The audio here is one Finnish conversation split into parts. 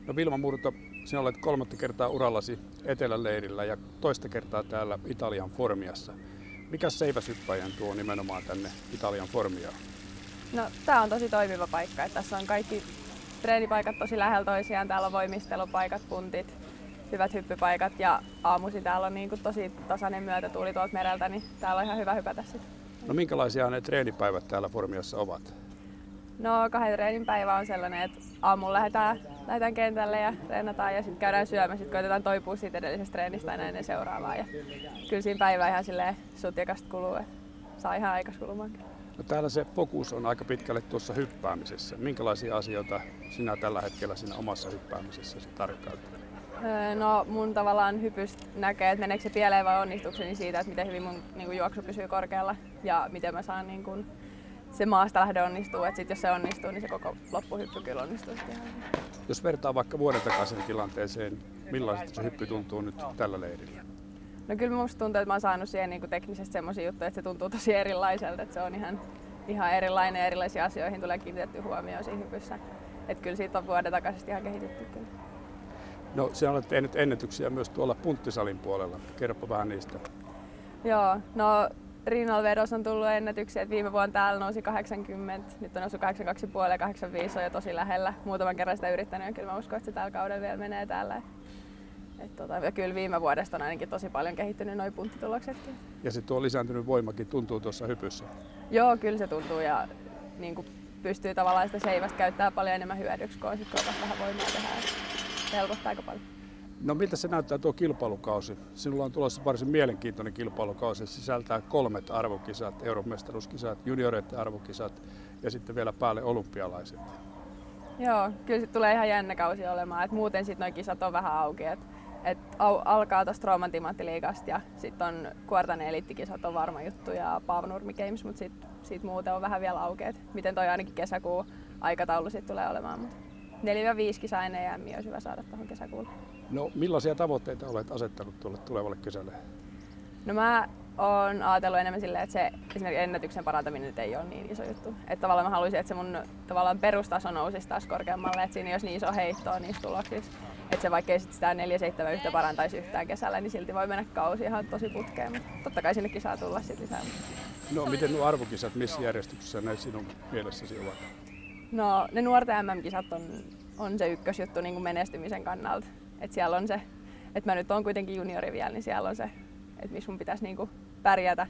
No Vilma Murto, sinä olet 3. kertaa urallasi Eteläleirillä ja toista kertaa täällä Italian Formiassa. Mikä seiväshyppäjän tuo nimenomaan tänne Italian Formiaan? No, tää on tosi toimiva paikka. Että tässä on kaikki treenipaikat tosi lähellä toisiaan. Täällä on voimistelupaikat, puntit, hyvät hyppypaikat ja aamuisin täällä on tosi tasainen myötätuuli tuolta mereltä, niin täällä on ihan hyvä hypätä sitten. No minkälaisia ne treenipäivät täällä Formiassa ovat? No 2 treenin päivä on sellainen, että aamulla lähdetään kentälle ja treenataan ja sitten käydään syömään. Sitten koitetaan toipua siitä edellisestä treenistä aina ennen seuraavaa. Ja kyllä siinä päivä ihan silleen sutjakasta kuluu, että saa ihan aikas kulumaan. No täällä se fokus on aika pitkälle tuossa hyppäämisessä. Minkälaisia asioita sinä tällä hetkellä siinä omassa hyppäämisessäsi tarkkailet? No mun tavallaan hypystä näkee, että meneekö se pieleen vai onnistukseni siitä, että miten hyvin mun juoksu pysyy korkealla ja miten mä saan se maasta lähde onnistuu, että sit jos se onnistuu, niin se koko loppuhyppy kyllä onnistuu ihan. Jos vertaa vaikka vuoden takaisen tilanteeseen, millaista se hyppy tuntuu nyt tällä leirillä? No kyllä musta tuntuu, että mä oon saanut siihen teknisesti semmoisia juttuja, että se tuntuu tosi erilaiselta, että se on ihan erilainen ja erilaisiin asioihin tulee kiinnitetty huomioon siinä hypyssä. Että kyllä siitä on vuoden takaisesta ihan kehitytty kyllä. No sinä olet tehnyt ennätyksiä myös tuolla punttisalin puolella. Kerropa vähän niistä. Joo, no rinnalla vedossa on tullut ennätyksiä, että viime vuonna täällä nousi 80, nyt on noussut 82,5 ja 85 on jo tosi lähellä. Muutaman kerran sitä yrittänyt ja kyllä mä uskon, että se tällä kaudella vielä menee täällä. Ja kyllä viime vuodesta on ainakin tosi paljon kehittynyt nuo punttituloksetkin. Ja se tuo lisääntynyt voimakin tuntuu tuossa hypyssä? Joo, kyllä se tuntuu ja pystyy tavallaan sitä seivästä käyttämään paljon enemmän hyödyksi, kun on vähän voimaa tehdä. Se helpottaa aika paljon. No miltä se näyttää tuo kilpailukausi? Sinulla on tulossa varsin mielenkiintoinen kilpailukausi. Se sisältää 3 arvokisat, euromestaruuskisat, junioreiden arvokisat ja sitten vielä päälle olympialaiset. Joo, kyllä se tulee ihan jännä kausi olemaan. Et muuten sitten nuo kisat on vähän auki. Alkaa tuosta Rooman Timanttiliigasta ja sitten on Kuortanen eliittikisat on varma juttu ja Paavo-Nurmi Games, mutta siitä muuten on vähän vielä auki. Miten toi ainakin kesäkuun aikataulu sitten tulee olemaan. 4-5 kisaa ennen EM:ää olisi hyvä saada tuohon kesäkuulle. No millaisia tavoitteita olet asettanut tuolle tulevalle kesälle? No mä oon ajatellut enemmän silleen, että se esimerkiksi ennätyksen parantaminen nyt ei ole niin iso juttu. Että tavallaan mä haluaisin, että se mun tavallaan perustaso nousisi taas korkeammalle, että siinä ei olisi niin iso heittoa niissä tuloksissa. Että se vaikka ei sit sitä 4-7 parantaisi yhtään kesällä, niin silti voi mennä kausi ihan tosi putkeen. Mutta totta kai sinnekin saa tulla sit lisää. No miten nuo arvokisat, missä järjestyksessä ne sinun mielessäsi ovat? No ne nuorten MM-kisat on se ykkösjuttu niin kuin menestymisen kannalta. Että siellä on se, että mä nyt oon kuitenkin juniori vielä, niin siellä on se, että missä mun pitäisi niinku pärjätä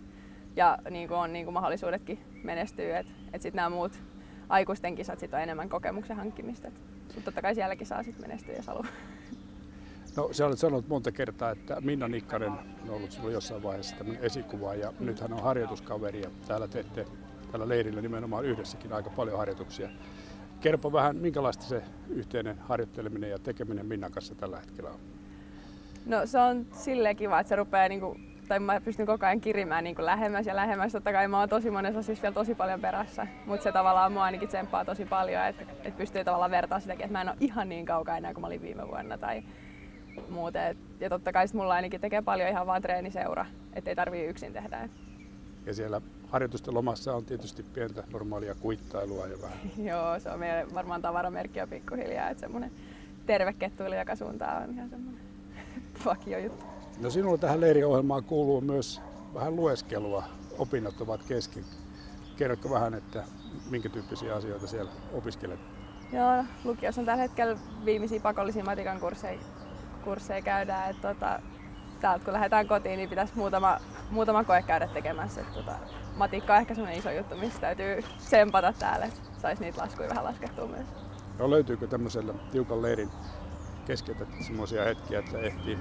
ja niinku on niinku mahdollisuudetkin menestyä. Että sitten nämä muut aikuisten kisat sit on enemmän kokemuksen hankkimista. Mutta totta kai sielläkin saa sit menestyä, jos haluaa. No sä olet sanonut monta kertaa, että Minna Nikkanen on ollut sinulla jossain vaiheessa tämmöinen esikuva ja nyt hän on harjoituskaveri ja täällä teette tällä leirillä nimenomaan yhdessäkin aika paljon harjoituksia. Kerro vähän, minkälaista se yhteinen harjoitteleminen ja tekeminen Minnan kanssa tällä hetkellä on? No se on silleen kiva, että se rupeaa tai mä pystyn koko ajan kirimään lähemmäs ja lähemmäs. Totta kai mä oon tosi monessa asiassa vielä tosi paljon perässä, mutta se tavallaan mua ainakin tsemppaa tosi paljon, että pystyy tavallaan vertaa sitäkin, että mä en ole ihan niin kaukaa enää kuin mä olin viime vuonna tai muuten. Ja totta kai mulla ainakin tekee paljon ihan vaan treeniseura, ettei tarvii yksin tehdä. Ja siellä harjoitusten lomassa on tietysti pientä normaalia kuittailua ja vähän. Joo, se on meidän varmaan tavaramerkki jo pikkuhiljaa, että semmoinen terve kettuilu joka suuntaan on ihan semmoinen vakio juttu. No sinulla tähän leiriohjelmaan kuuluu myös vähän lueskelua. Opinnot ovat kesken. Kerrotko vähän, että minkä tyyppisiä asioita siellä opiskelet? Joo, lukiossa on tällä hetkellä viimeisiä pakollisia matikan kursseja käydään. Täältä kun lähdetään kotiin, niin pitäisi muutama koe käydä tekemässä. Matikka on ehkä semmoinen iso juttu, mistä täytyy tsempata täällä, että saisi niitä laskuja vähän laskettua myös. No, löytyykö tämmöisellä tiukan leirin keskeltä semmoisia hetkiä, että ehtii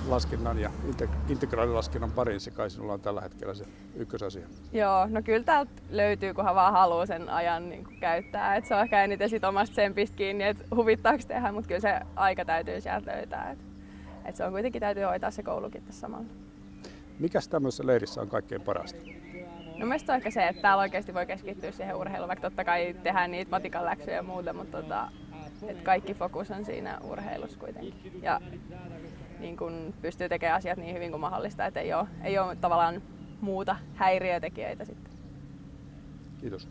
laskennan ja integraalilaskennan pariin, se kai sinulla on tällä hetkellä se ykkösasia? Joo, no kyllä täältä löytyy, kunhan vaan haluaa sen ajan käyttää. Et se on ehkä eniten sit omasta tsempistä kiinni, että huvittaako tehdä, mutta kyllä se aika täytyy sieltä löytää. Et se on kuitenkin täytyy hoitaa se koulukin tässä samalla. Mikäs tämmöisessä leirissä on kaikkein parasta? No mielestäni on ehkä se, että täällä oikeasti voi keskittyä siihen urheiluun, vaikka totta kai tehdään niitä matikan läksyjä ja muuta, mutta että kaikki fokus on siinä urheilussa kuitenkin. Ja niin kun pystyy tekemään asiat niin hyvin kuin mahdollista, että ei ole tavallaan muuta häiriötekijöitä sitten. Kiitos.